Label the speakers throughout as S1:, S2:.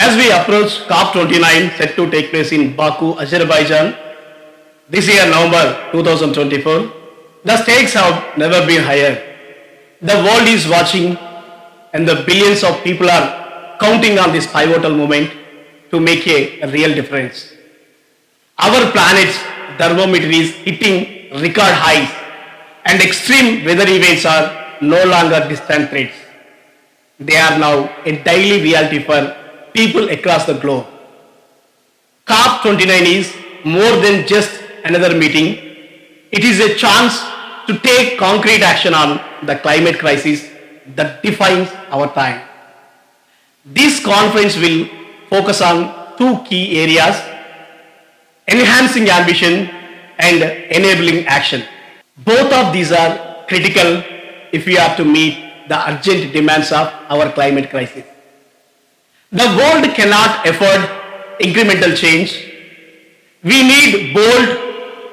S1: As we approach COP29 set to take place in Baku, Azerbaijan, this year November 2024, the stakes have never been higher. The world is watching and the billions of people are counting on this pivotal moment to make a real difference. Our planet's thermometer is hitting record highs and extreme weather events are no longer distant threats. They are now a daily reality for people across the globe. COP29 is more than just another meeting. It is a chance to take concrete action on the climate crisis that defines our time. This conference will focus on two key areas: enhancing ambition and enabling action. Both of these are critical if we are to meet the urgent demands of our climate crisis. The world cannot afford incremental change. We need bold,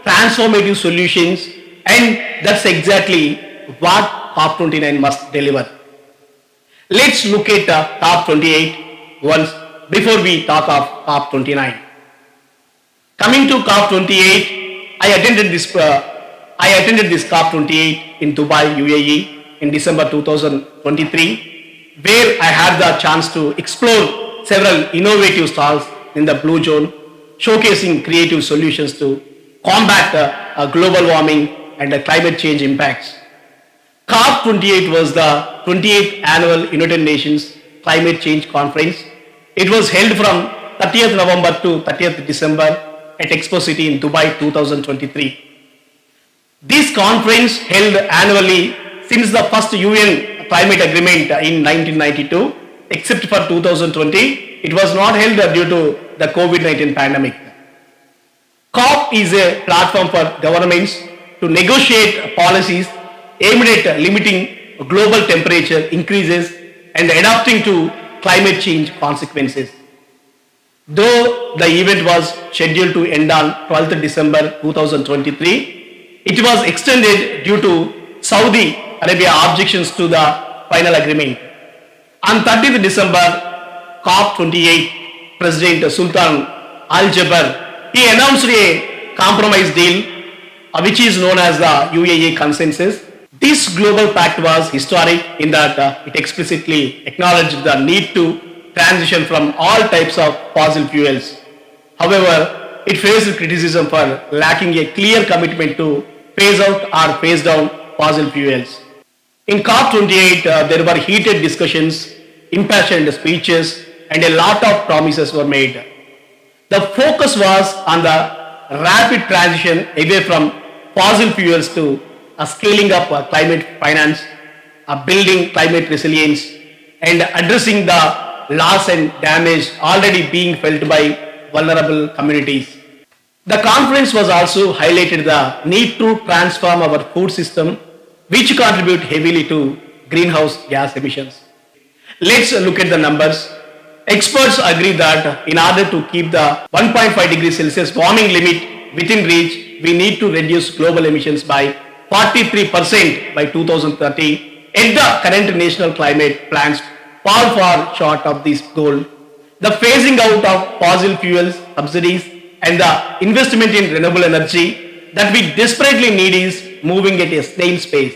S1: transformative solutions, and that's exactly what COP29 must deliver. Let's look at COP28 once before we talk of COP29. Coming to COP28, I attended this COP28 in Dubai, UAE in December 2023, where I had the chance to explore several innovative stalls in the blue zone, showcasing creative solutions to combat global warming and climate change impacts. COP28 was the 28th annual United Nations Climate Change Conference. It was held from 30th November to 30th December at Expo City in Dubai 2023. This conference held annually since the first UN climate agreement in 1992, except for 2020, it was not held due to the COVID-19 pandemic. COP is a platform for governments to negotiate policies aimed at limiting global temperature increases and adapting to climate change consequences. Though the event was scheduled to end on 12th December 2023, it was extended due to Saudi Arabia objections to the final agreement. On 30th December, COP28 President Sultan Al Jaber, he announced a compromise deal, which is known as the UAE consensus. This global pact was historic in that it explicitly acknowledged the need to transition from all types of fossil fuels. However, it faced criticism for lacking a clear commitment to phase out or phase down fossil fuels. In COP28, there were heated discussions, impassioned speeches, and a lot of promises were made. The focus was on the rapid transition away from fossil fuels to scaling up climate finance, building climate resilience, and addressing the loss and damage already being felt by vulnerable communities. The conference was also highlighted the need to transform our food system, which contribute heavily to greenhouse gas emissions. Let's look at the numbers. Experts agree that in order to keep the 1.5 degrees Celsius warming limit within reach, we need to reduce global emissions by 43% by 2030. Yet the current national climate plans fall far short of this goal. The phasing out of fossil fuels, subsidies, and the investment in renewable energy that we desperately need is moving at a snail's pace.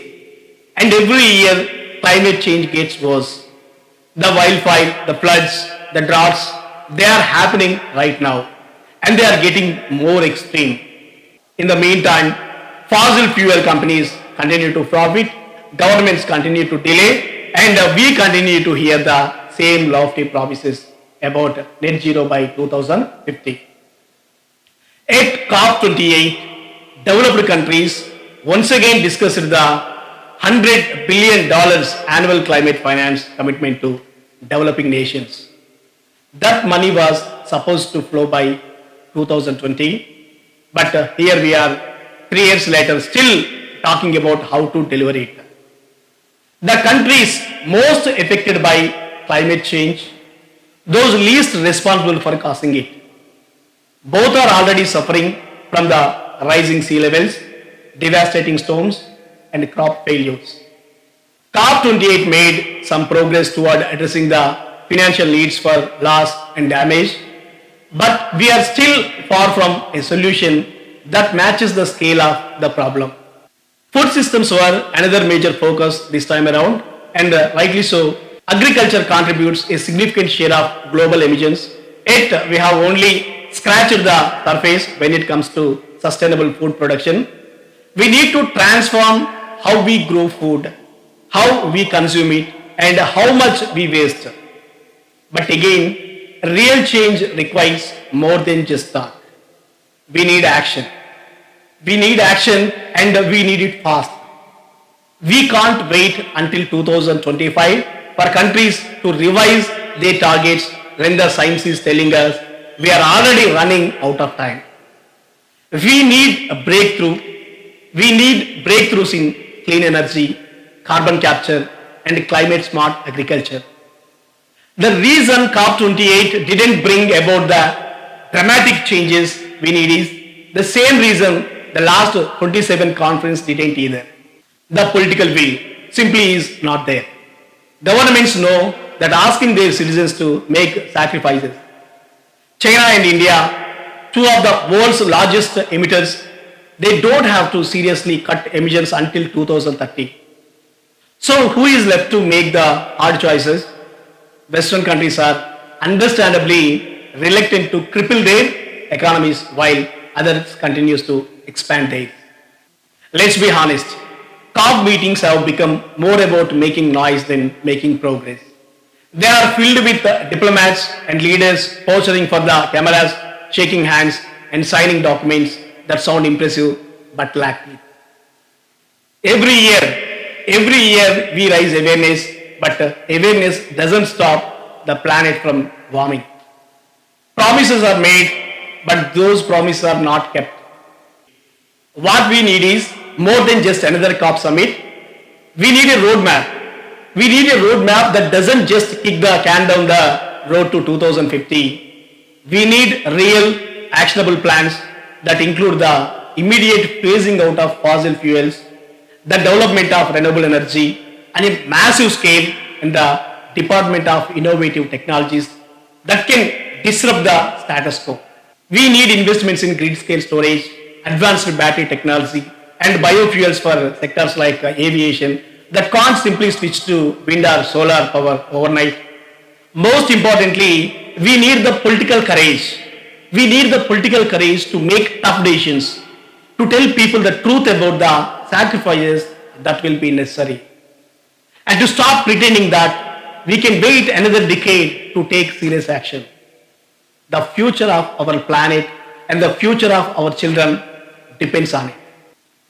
S1: And every year, climate change gets worse. The wildfire, the floods, the droughts, they are happening right now. And they are getting more extreme. In the meantime, fossil fuel companies continue to profit, governments continue to delay, and we continue to hear the same lofty promises about net zero by 2050. At COP28, developed countries once again discussed the $100 billion annual climate finance commitment to developing nations. That money was supposed to flow by 2020, but here we are 3 years later still talking about how to deliver it. The countries most affected by climate change, those least responsible for causing it, both are already suffering from the rising sea levels, devastating storms, and crop failures. COP28 made some progress toward addressing the financial needs for loss and damage. But we are still far from a solution that matches the scale of the problem. Food systems were another major focus this time around, and rightly so. Agriculture contributes a significant share of global emissions, yet we have only scratched the surface when it comes to sustainable food production. We need to transform how we grow food, how we consume it, and how much we waste. But again, real change requires more than just thought. We need action. We need action and we need it fast. We can't wait until 2025 for countries to revise their targets when the science is telling us we are already running out of time. We need a breakthrough. We need breakthroughs in clean energy, carbon capture, and climate smart agriculture. The reason COP28 didn't bring about the dramatic changes we need is the same reason the last 27 conference didn't either. The political will simply is not there. Governments know that asking their citizens to make sacrifices. China and India, two of the world's largest emitters, they don't have to seriously cut emissions until 2030. So who is left to make the hard choices? Western countries are understandably reluctant to cripple their economies while others continues to expand theirs. Let's be honest, COP meetings have become more about making noise than making progress. They are filled with diplomats and leaders posturing for the cameras, shaking hands and signing documents that sound impressive but lack teeth. Every year we raise awareness, but awareness doesn't stop the planet from warming. Promises are made, but those promises are not kept. What we need is more than just another COP summit. We need a roadmap. We need a roadmap that doesn't just kick the can down the road to 2050. We need real, actionable plans that include the immediate phasing out of fossil fuels, the development of renewable energy, and a massive scale in the Department of Innovative Technologies that can disrupt the status quo. We need investments in grid-scale storage, advanced battery technology, and biofuels for sectors like aviation that can't simply switch to wind or solar power overnight. Most importantly, we need the political courage. We need the political courage to make tough decisions, to tell people the truth about the sacrifices that will be necessary, and to stop pretending that we can wait another decade to take serious action. The future of our planet and the future of our children depends on it.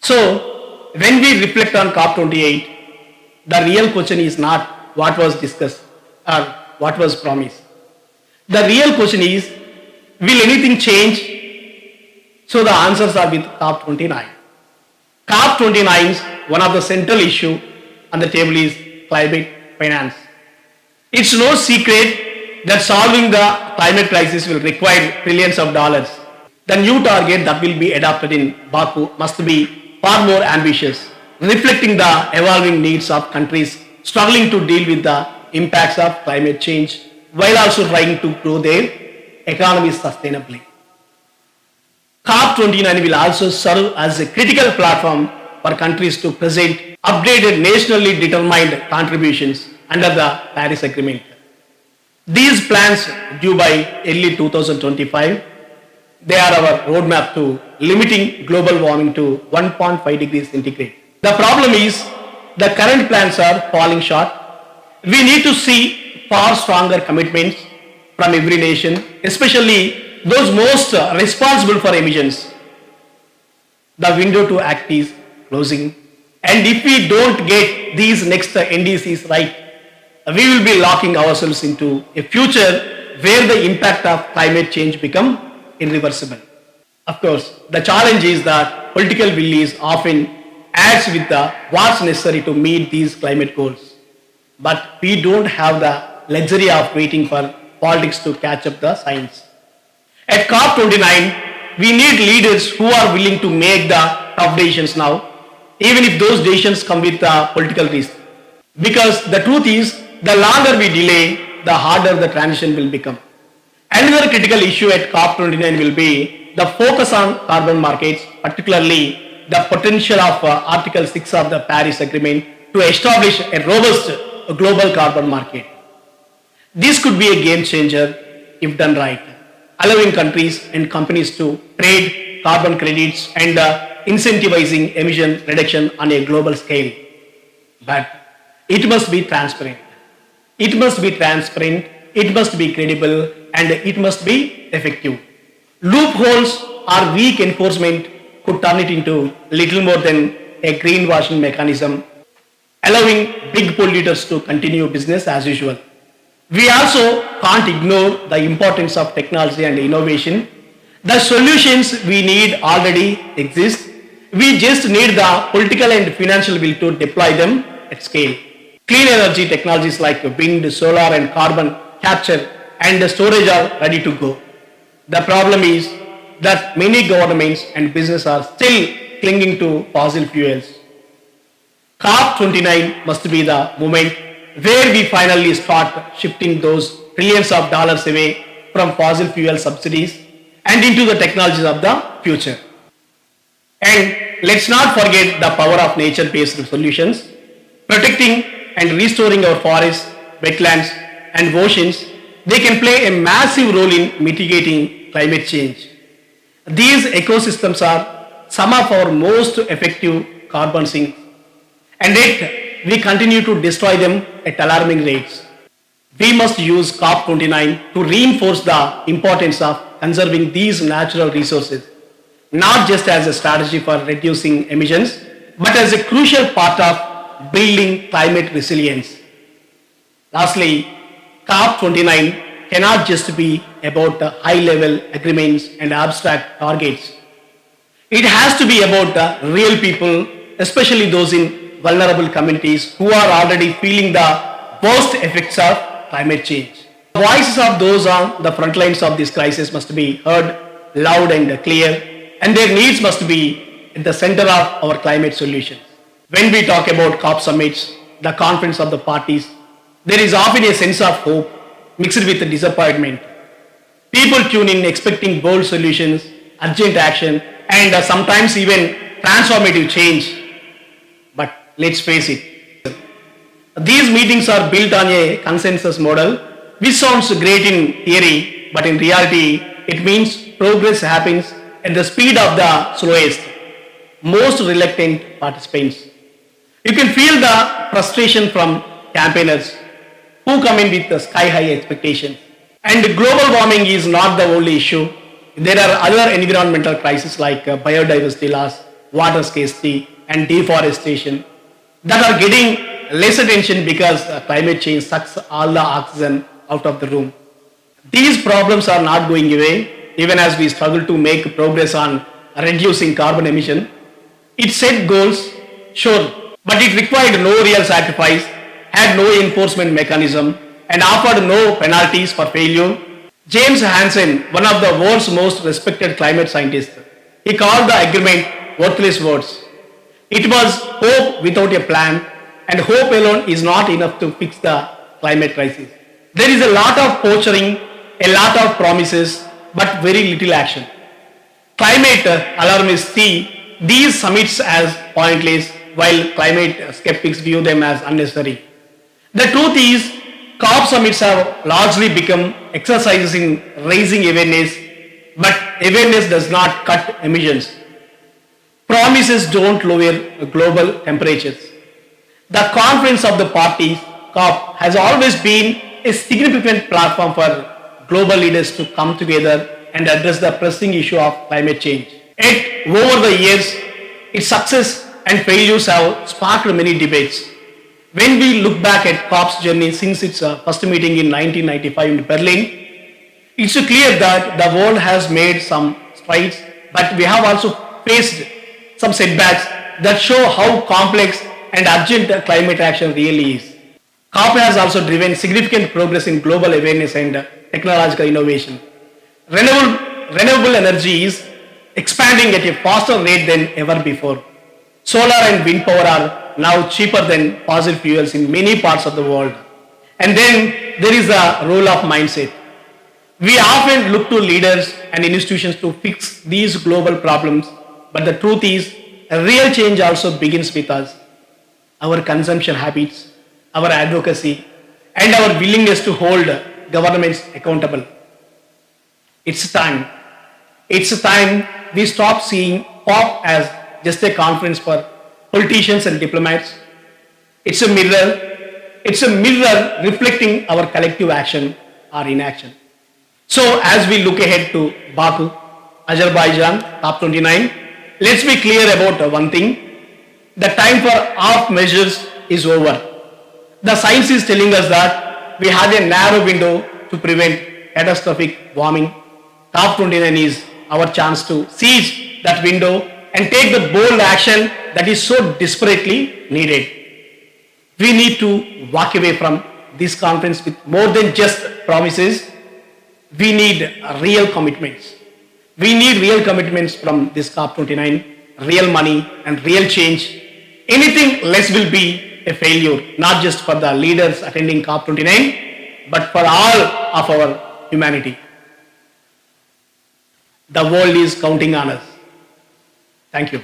S1: So, when we reflect on COP28, the real question is not what was discussed or what was promised. The real question is, will anything change? So the answers are with COP29. COP29's one of the central issue on the table is climate finance. It's no secret that solving the climate crisis will require trillions of dollars. The new target that will be adopted in Baku must be far more ambitious, reflecting the evolving needs of countries struggling to deal with the impacts of climate change while also trying to grow their economies sustainably. COP29 will also serve as a critical platform for countries to present updated nationally determined contributions under the Paris Agreement. These plans due by early 2025, they are our roadmap to limiting global warming to 1.5 degrees centigrade. The problem is the current plans are falling short. We need to see far stronger commitments from every nation, especially those most responsible for emissions. The window to act is closing, and if we don't get these next NDCs right, we will be locking ourselves into a future where the impact of climate change become irreversible. Of course, the challenge is that political will is often adds with the what's necessary to meet these climate goals. But we don't have the luxury of waiting for politics to catch up the science. At COP29, we need leaders who are willing to make the tough decisions now, even if those decisions come with political risk. Because the truth is, the longer we delay, the harder the transition will become. Another critical issue at COP29 will be the focus on carbon markets, particularly the potential of Article 6 of the Paris Agreement to establish a robust global carbon market. This could be a game changer if done right, allowing countries and companies to trade carbon credits and incentivizing emission reduction on a global scale. But it must be transparent. It must be transparent, it must be credible, and it must be effective. Loopholes or weak enforcement could turn it into little more than a greenwashing mechanism, allowing big polluters to continue business as usual. We also can't ignore the importance of technology and innovation. The solutions we need already exist. We just need the political and financial will to deploy them at scale. Clean energy technologies like wind, solar, and carbon capture and storage are ready to go. The problem is that many governments and businesses are still clinging to fossil fuels. COP29 must be the moment where we finally start shifting those trillions of dollars away from fossil fuel subsidies and into the technologies of the future. And let's not forget the power of nature-based solutions. Protecting and restoring our forests, wetlands, and oceans, they can play a massive role in mitigating climate change. These ecosystems are some of our most effective carbon sinks, and yet we continue to destroy them at alarming rates. We must use COP29 to reinforce the importance of conserving these natural resources, not just as a strategy for reducing emissions, but as a crucial part of building climate resilience. Lastly, COP29 cannot just be about the high-level agreements and abstract targets. It has to be about the real people, especially those in vulnerable communities who are already feeling the worst effects of climate change. The voices of those on the front lines of this crisis must be heard loud and clear, and their needs must be at the center of our climate solutions. When we talk about COP summits, the conference of the parties, there is often a sense of hope mixed with disappointment. People tune in expecting bold solutions, urgent action, and sometimes even transformative change. But let's face it, these meetings are built on a consensus model, which sounds great in theory, but in reality, it means progress happens at the speed of the slowest, most reluctant participants. You can feel the frustration from campaigners who come in with sky-high expectations. And global warming is not the only issue. There are other environmental crises like biodiversity loss, water scarcity, and deforestation that are getting less attention because climate change sucks all the oxygen out of the room. These problems are not going away even as we struggle to make progress on reducing carbon emission. It set goals, sure, but it required no real sacrifice, had no enforcement mechanism, and offered no penalties for failure. James Hansen, one of the world's most respected climate scientists, he called the agreement worthless words. It was hope without a plan, and hope alone is not enough to fix the climate crisis. There is a lot of posturing, a lot of promises, but very little action. Climate alarmists see these summits as pointless, while climate skeptics view them as unnecessary. The truth is, COP summits have largely become exercises in raising awareness, but awareness does not cut emissions. Promises don't lower global temperatures. The conference of the parties, COP, has always been a significant platform for global leaders to come together and address the pressing issue of climate change. Yet, over the years, its success and failures have sparked many debates. When we look back at COP's journey since its first meeting in 1995 in Berlin, it's clear that the world has made some strides, but we have also faced some setbacks that show how complex and urgent climate action really is. COP has also driven significant progress in global awareness and technological innovation. Renewable energy is expanding at a faster rate than ever before. Solar and wind power are now cheaper than fossil fuels in many parts of the world. And then there is a role of mindset. We often look to leaders and institutions to fix these global problems, but the truth is, a real change also begins with us. Our consumption habits, our advocacy, and our willingness to hold governments accountable. It's time. It's time we stop seeing COP as just a conference for politicians and diplomats. It's a mirror. It's a mirror reflecting our collective action or inaction. So as we look ahead to Baku, Azerbaijan, COP29, let's be clear about one thing. The time for half measures is over. The science is telling us that we have a narrow window to prevent catastrophic warming. COP29 is our chance to seize that window and take the bold action that is so desperately needed. We need to walk away from this conference with more than just promises. We need real commitments. We need real commitments from this COP29, real money and real change. Anything less will be a failure, not just for the leaders attending COP29, but for all of our humanity. The world is counting on us. Thank you.